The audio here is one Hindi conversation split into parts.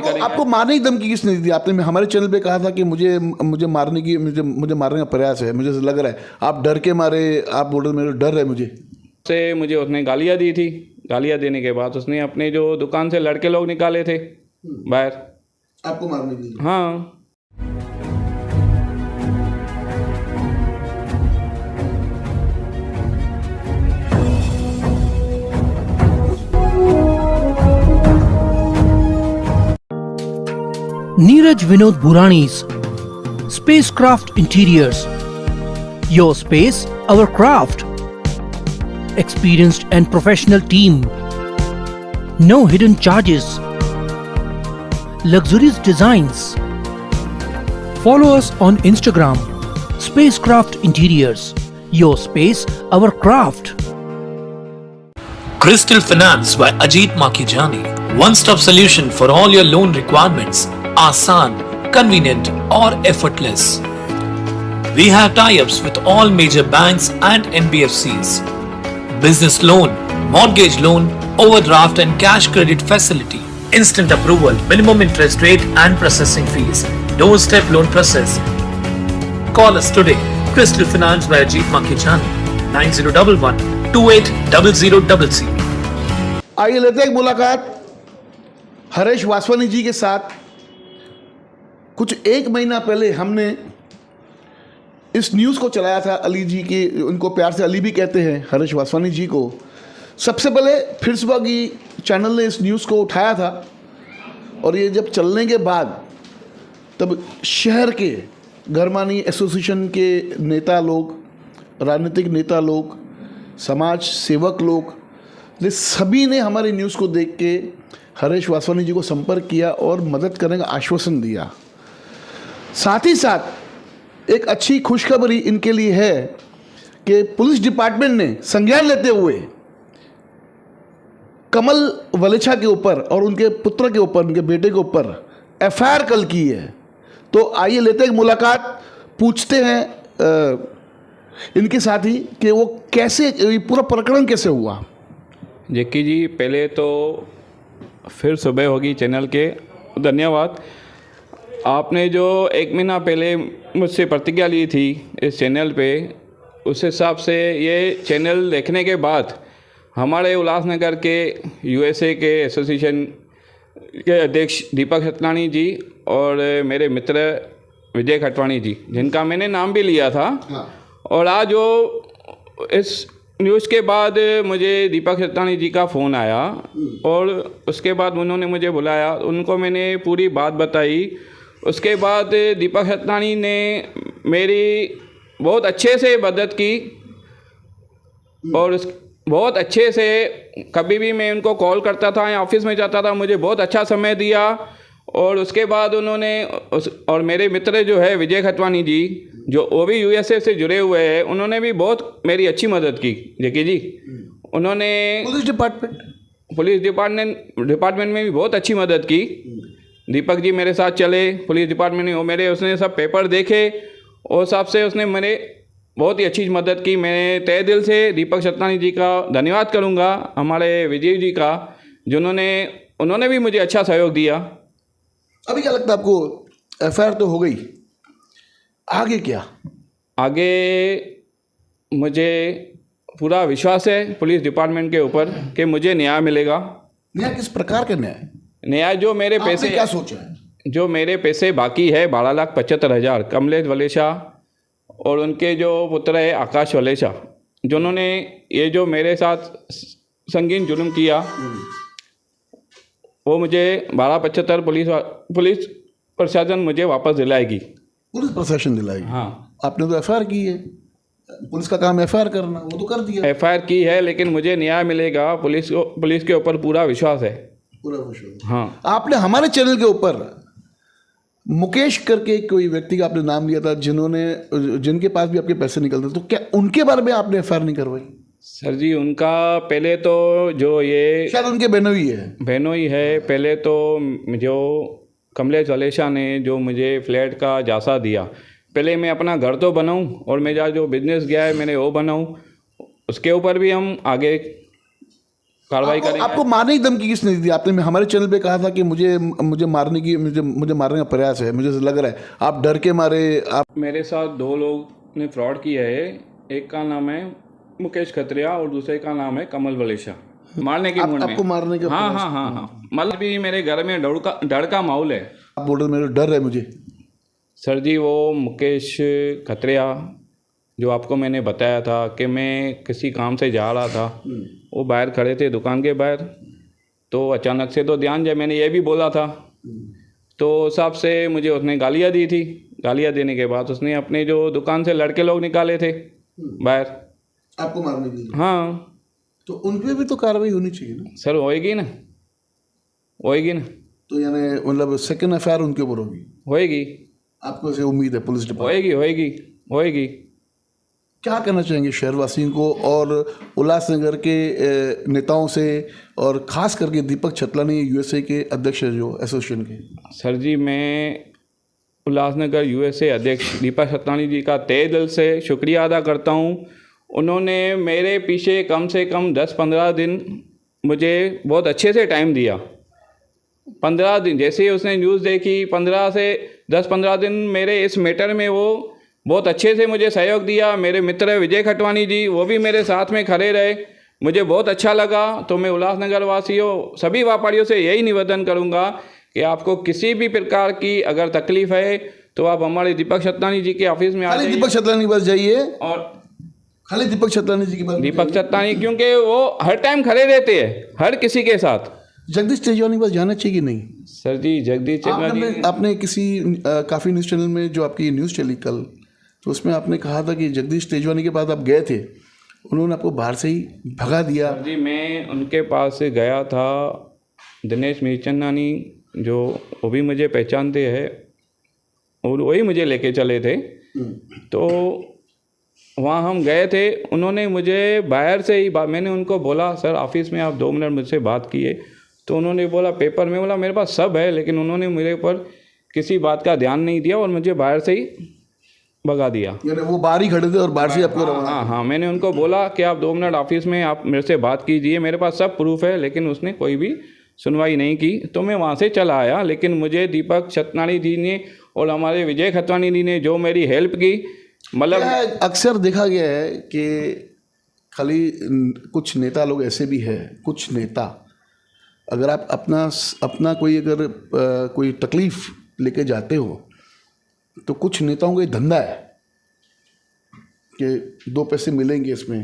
आपको मारने की धमकी किसने दी थी? आपने हमारे चैनल पे कहा था कि मुझे मारने का प्रयास है, मुझे लग रहा है आप डर के मारे, आप बोल रहे मेरे डर है मुझे उसने गालियाँ दी थी। गालियाँ देने के बाद उसने अपने जो दुकान से लड़के लोग निकाले थे बाहर, आपको मारने के लिए। हाँ। Neeraj Vinod Burani's Spacecraft Interiors. Your space, our craft. Experienced and professional team. No hidden charges. Luxurious designs. Follow us on Instagram. Spacecraft Interiors. Your space, our craft. Crystal Finance by Ajit Makijani. One-stop solution for all your loan requirements. Asan, convenient or effortless. We have tie-ups with all major banks and NBFCs. Business loan, mortgage loan, overdraft and cash credit facility. Instant approval, minimum interest rate and processing fees. Doorstep loan process. Call us today. Crystal Finance by Ajit Makijani. 9011 280000. आइए लेते हैं एक मुलाकात हरीश वासवानी जी के साथ। कुछ एक महीना पहले हमने इस न्यूज़ को चलाया था, अली जी की, उनको प्यार से अली भी कहते हैं, हरीश वासवानी जी को। सबसे पहले फिर सुबह की चैनल ने इस न्यूज़ को उठाया था और ये जब चलने के बाद तब शहर के घरमानी एसोसिएशन के नेता लोग, राजनीतिक नेता लोग, समाज सेवक लोग, ये सभी ने हमारी न्यूज़ को देख के हरीश वासवानी जी को संपर्क किया और मदद करने का आश्वासन दिया। साथ ही साथ एक अच्छी खुशखबरी इनके लिए है कि पुलिस डिपार्टमेंट ने संज्ञान लेते हुए कमल वलेछा के ऊपर और उनके पुत्र के ऊपर, उनके बेटे के ऊपर एफआईआर कल की है। तो आइए लेते हैं मुलाकात, पूछते हैं इनके साथ ही कि वो कैसे, ये पूरा प्रकरण कैसे हुआ। जेकी जी, पहले तो फिर सुबह होगी चैनल के धन्यवाद। आपने जो एक महीना पहले मुझसे प्रतिज्ञा ली थी इस चैनल पे, उस हिसाब से ये चैनल देखने के बाद हमारे उल्लासनगर के यूएसए के एसोसिएशन के अध्यक्ष दीपक सतनानी जी और मेरे मित्र विजय खटवानी जी, जिनका मैंने नाम भी लिया था, और आज वो इस न्यूज़ के बाद मुझे दीपक सतनानी जी का फ़ोन आया और उसके बाद उन्होंने मुझे बुलाया, उनको मैंने पूरी बात बताई। उसके बाद दीपक सतनानी ने मेरी बहुत अच्छे से मदद की और बहुत अच्छे से, कभी भी मैं उनको कॉल करता था या ऑफिस में जाता था, मुझे बहुत अच्छा समय दिया। और उसके बाद उन्होंने और मेरे मित्र जो है विजय खटवानी जी, जो वो भी यूएसए से जुड़े हुए हैं, उन्होंने भी बहुत मेरी अच्छी मदद की। जेकी जी, उन्होंने पुलिस डिपार्टमेंट में भी बहुत अच्छी मदद की। दीपक जी मेरे साथ चले पुलिस डिपार्टमेंट में, वो मेरे, उसने सब पेपर देखे और हिसाब से उसने मेरे बहुत ही अच्छी मदद की। मैं तहे दिल से दीपक सतनानी जी का धन्यवाद करूँगा, हमारे विजय जी का, उन्होंने भी मुझे अच्छा सहयोग दिया। अभी क्या लगता है आपको, एफआईआर तो हो गई, आगे क्या? आगे मुझे पूरा विश्वास है पुलिस डिपार्टमेंट के ऊपर कि मुझे न्याय मिलेगा। न्याय किस प्रकार का न्याय? न्याय जो मेरे पैसे, क्या सोचा है? जो मेरे पैसे बाकी है 12,75,000 कमलेश वलेछा और उनके जो पुत्र है आकाश वलेछा, जिन्होंने ये जो मेरे साथ संगीन जुल्म किया, वो मुझे 12,75 पुलिस प्रशासन मुझे वापस दिलाएगी। पुलिस प्रशासन दिलाएगी? हाँ। आपने तो एफआईआर की है, पुलिस का काम एफआईआर करना, वो तो कर दिया। एफआईआर की है, लेकिन मुझे न्याय मिलेगा, पुलिस के ऊपर पूरा विश्वास है। पूरा विश्वास? हाँ। आपने हमारे चैनल के ऊपर मुकेश करके कोई व्यक्ति का आपने नाम लिया था, जिनके पास भी आपके पैसे निकलते, तो क्या उनके बारे में आपने एफआईआर नहीं करवाई? सर जी, उनका पहले तो जो ये शायद उनके बहनोई है। पहले तो जो कमलेश वलेछा ने जो मुझे फ्लैट का जायज़ा दिया, पहले मैं अपना घर तो बनाऊं और मेरा जो बिजनेस गया है मैंने वो बनाऊं, उसके ऊपर भी हम आगे कार्रवाई करेंगे। आपको मारने की धमकी किसने दी थी? आपने हमारे चैनल पे कहा था कि मुझे मारने का प्रयास है, मुझे लग रहा है आप डर के मारे आप। मेरे साथ 2 लोग ने फ्रॉड किया है। एक का नाम है मुकेश खत्रिया और दूसरे का नाम है कमल वलेशा। मारने के मूड में आपको मारने का हाँ हाँ हाँ हाँ, मतलब भी मेरे घर में डर का माहौल है। आप बोल रहे मेरे डर है मुझे। सर जी, वो मुकेश खत्रिया जो आपको मैंने बताया था कि मैं किसी काम से जा रहा था, वो बाहर खड़े थे दुकान के बाहर, तो अचानक से तो ध्यान जाए, मैंने ये भी बोला था, तो उस हिसाब से मुझे उसने गालियाँ दी थी। गालियाँ देने के बाद उसने अपने जो दुकान से लड़के लोग निकाले थे बाहर आपको मारने के लिए। हाँ, तो उन पे भी तो कार्रवाई होनी चाहिए ना सर। होएगी ना, होएगी ना। तो यानी मतलब सेकंड एफआईआर उनके ऊपर होगी। होएगी, आपको ऐसे उम्मीद है पुलिस डिपार्टमेंट? होएगी होएगी होएगी। क्या कहना चाहेंगे शहरवासियों को और उल्लासनगर के नेताओं से, और खास करके दीपक छतलानी यूएसए के अध्यक्ष है जो एसोसिएशन के? सर जी, मैं उल्लासनगर यूएसए अध्यक्ष दीपक छतलानी जी का तहे दिल से शुक्रिया अदा करता हूँ। उन्होंने मेरे पीछे कम से कम 10-15 दिन मुझे बहुत अच्छे से टाइम दिया। 15 दिन जैसे ही उसने न्यूज़ देखी, 15 से 10-15 दिन मेरे इस मैटर में वो बहुत अच्छे से मुझे सहयोग दिया। मेरे मित्र विजय खटवानी जी, वो भी मेरे साथ में खड़े रहे, मुझे बहुत अच्छा लगा। तो मैं उल्लासनगर वासियों, सभी व्यापारियों से यही निवेदन करूंगा कि आपको किसी भी प्रकार की अगर तकलीफ है तो आप हमारे दीपक छतलानी जी के ऑफिस में आ खाली जाइए। दीपक छतलानी के पास जाइए, और खाली दीपक छतलानी जी के पास। दीपक छतलानी, क्योंकि वो हर टाइम खड़े रहते हैं हर किसी के साथ। जगदीश तेजवानी के पास जाना चाहिए कि नहीं? सर जी, जगदीश तेजवानी, आपने किसी काफ़ी न्यूज़ चैनल में जो आपकी न्यूज़ चली कल, तो उसमें आपने कहा था कि जगदीश तेजवानी के पास आप गए थे, उन्होंने आपको बाहर से ही भगा दिया। सर जी, मैं उनके पास से गया था। दिनेश मीरचंदानी जो वो भी मुझे पहचानते हैं और वही मुझे लेके चले थे। तो वहाँ हम गए थे, उन्होंने मुझे बाहर से ही मैंने उनको बोला सर ऑफिस में आप 2 मिनट मुझसे बात किए, तो उन्होंने बोला पेपर में, बोला मेरे पास सब है, लेकिन उन्होंने मेरे ऊपर किसी बात का ध्यान नहीं दिया और मुझे बाहर से ही भगा दिया। यानी वो बाहर ही खड़े थे और बाहर से आपको रवाना? हाँ, मैंने उनको बोला कि आप 2 मिनट ऑफिस में आप मेरे से बात कीजिए, मेरे पास सब प्रूफ है, लेकिन उसने कोई भी सुनवाई नहीं की। तो मैं वहाँ से चला आया। लेकिन मुझे दीपक छतलानी जी ने और हमारे विजय खतवानी जी ने जो मेरी हेल्प की, मतलब अक्सर देखा गया है कि खाली कुछ नेता लोग ऐसे भी हैं, कुछ नेता, अगर आप अपना कोई अगर कोई तकलीफ लेके जाते हो तो कुछ नेताओं का ये धंधा है कि 2 पैसे मिलेंगे इसमें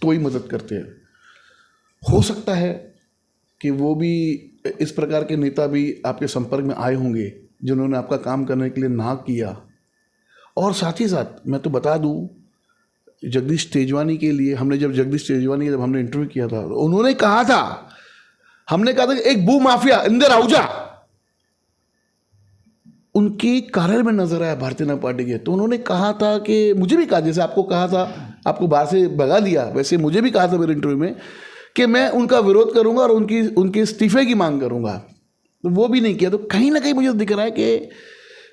तो ही मदद करते हैं। हो सकता है कि वो भी इस प्रकार के नेता भी आपके संपर्क में आए होंगे जिन्होंने आपका काम करने के लिए ना किया। और साथ ही साथ मैं तो बता दूं, जगदीश तेजवानी के लिए जगदीश तेजवानी जब हमने इंटरव्यू किया था तो उन्होंने कहा था, हमने कहा था कि एक भू माफिया इंदर आहूजा उनकी कार्यालय में नजर आया भारतीय जनता पार्टी के। तो उन्होंने कहा था कि मुझे भी कहा, जैसे आपको कहा था आपको बाहर से भगा दिया, वैसे मुझे भी कहा था मेरे इंटरव्यू में कि मैं उनका विरोध करूंगा और उनके इस्तीफे की मांग करूंगा। तो वो भी नहीं किया। तो कहीं ना कहीं मुझे दिख रहा है कि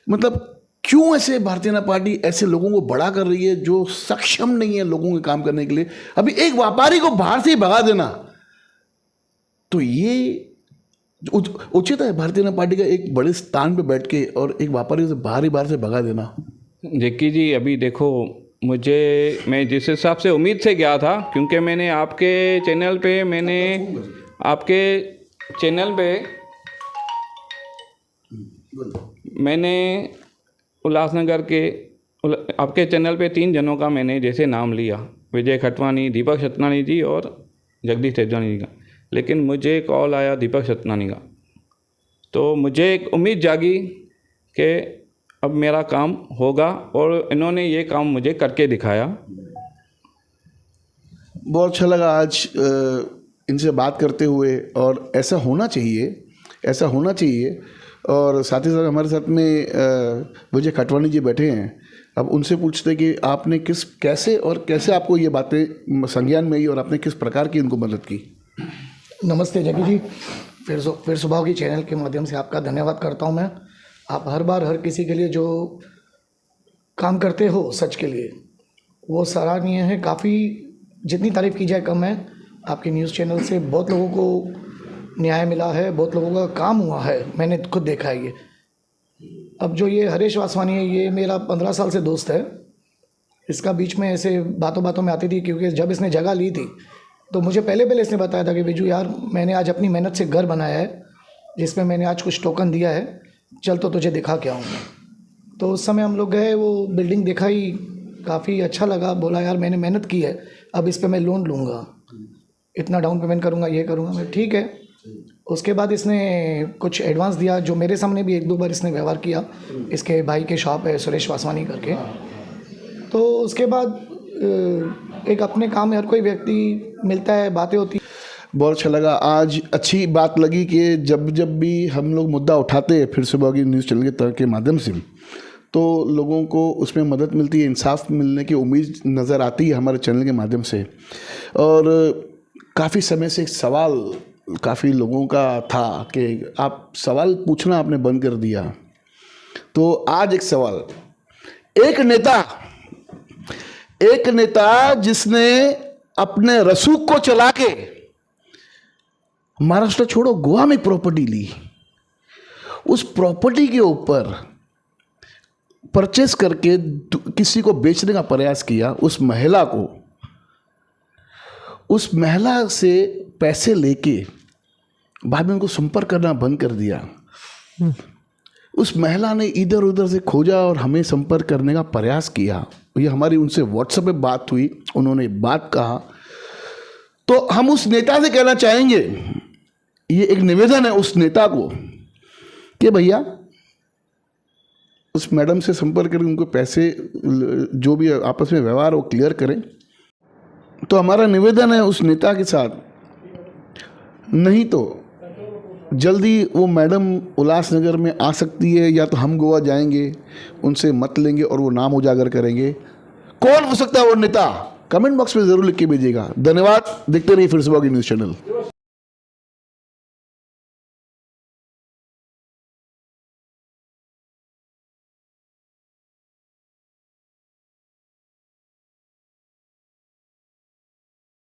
मतलब क्यों ऐसे भारतीय जनता पार्टी ऐसे लोगों को बड़ा कर रही है जो सक्षम नहीं है लोगों के काम करने के लिए। अभी एक व्यापारी को बाहर से ही भगा देना, तो ये उचित है भारतीय जनता पार्टी का एक बड़े स्थान पे बैठ के और एक व्यापारी से बाहर से भगा देना? जेकी जी, अभी देखो, मैं जिस हिसाब से उम्मीद से गया था, क्योंकि मैंने आपके चैनल पे मैंने उल्लासनगर के आपके चैनल पे 3 जनों का मैंने जैसे नाम लिया, विजय खटवानी, दीपक छतलानी जी और जगदीश तेजवानी जी का। लेकिन मुझे कॉल आया दीपक छतलानी का, तो मुझे एक उम्मीद जागी कि अब मेरा काम होगा, और इन्होंने ये काम मुझे करके दिखाया। बहुत अच्छा लगा आज इनसे बात करते हुए, और ऐसा होना चाहिए। और साथ ही साथ हमारे साथ में विजय खटवानी जी बैठे हैं। अब उनसे पूछते कि आपने कैसे आपको ये बातें संज्ञान में आई और आपने किस प्रकार की इनको मदद की? नमस्ते जगी जी, फिर सुबह की चैनल के माध्यम से आपका धन्यवाद करता हूं मैं। आप हर बार हर किसी के लिए जो काम करते हो सच के लिए, वो सराहनीय है। काफ़ी जितनी तारीफ़ की जाए कम है। आपके न्यूज़ चैनल से बहुत लोगों को न्याय मिला है, बहुत लोगों का काम हुआ है, मैंने खुद देखा है ये। अब जो ये हरीश वासवानी है, ये मेरा 15 साल से दोस्त है। इसका बीच में ऐसे बातों बातों में आती थी, क्योंकि जब इसने जगह ली थी तो मुझे पहले इसने बताया था कि बिजू यार, मैंने आज अपनी मेहनत से घर बनाया है, जिसमें मैंने आज कुछ टोकन दिया है, चल तो तुझे दिखा के आऊँ। तो उस समय हम लोग गए, वो बिल्डिंग दिखाई, काफ़ी अच्छा लगा। बोला यार मैंने मेहनत की है, अब इस पे मैं लोन लूँगा, इतना डाउन पेमेंट करूँगा, ये करूँगा मैं। ठीक है। उसके बाद इसने कुछ एडवांस दिया, जो मेरे सामने भी 1-2 बार इसने व्यवहार किया। इसके भाई के शॉप है सुरेश वासवानी करके। तो उसके बाद एक अपने काम में हर कोई व्यक्ति मिलता है, बातें होती। बहुत अच्छा लगा। आज अच्छी बात लगी कि जब जब भी हम लोग मुद्दा उठाते हैं फिर सुबह की न्यूज़ चैनल के तरह के माध्यम से, तो लोगों को उसमें मदद मिलती है, इंसाफ मिलने की उम्मीद नज़र आती है हमारे चैनल के माध्यम से। और काफ़ी समय से एक सवाल काफ़ी लोगों का था कि आप सवाल पूछना आपने बंद कर दिया। तो आज एक सवाल, एक नेता जिसने अपने रसूख को चला के महाराष्ट्र छोड़ो गोवा में प्रॉपर्टी ली, उस प्रॉपर्टी के ऊपर परचेस करके किसी को बेचने का प्रयास किया, उस महिला से पैसे लेके बाद में उनको संपर्क करना बंद कर दिया। उस महिला ने इधर उधर से खोजा और हमें संपर्क करने का प्रयास किया। ये हमारी उनसे व्हाट्सएप पे बात हुई, उन्होंने बात कहा। तो हम उस नेता से कहना चाहेंगे, ये एक निवेदन है उस नेता को कि भैया उस मैडम से संपर्क करके उनको पैसे जो भी आपस में व्यवहार वो क्लियर करें। तो हमारा निवेदन है उस नेता के साथ, नहीं तो जल्दी वो मैडम उल्लासनगर में आ सकती है, या तो हम गोवा जाएंगे, उनसे मत लेंगे और वो नाम उजागर करेंगे। कौन हो सकता है वो नेता? कमेंट बॉक्स में ज़रूर लिख के भेजिएगा। धन्यवाद। देखते रहिए फिर सुबह की न्यूज़ चैनल।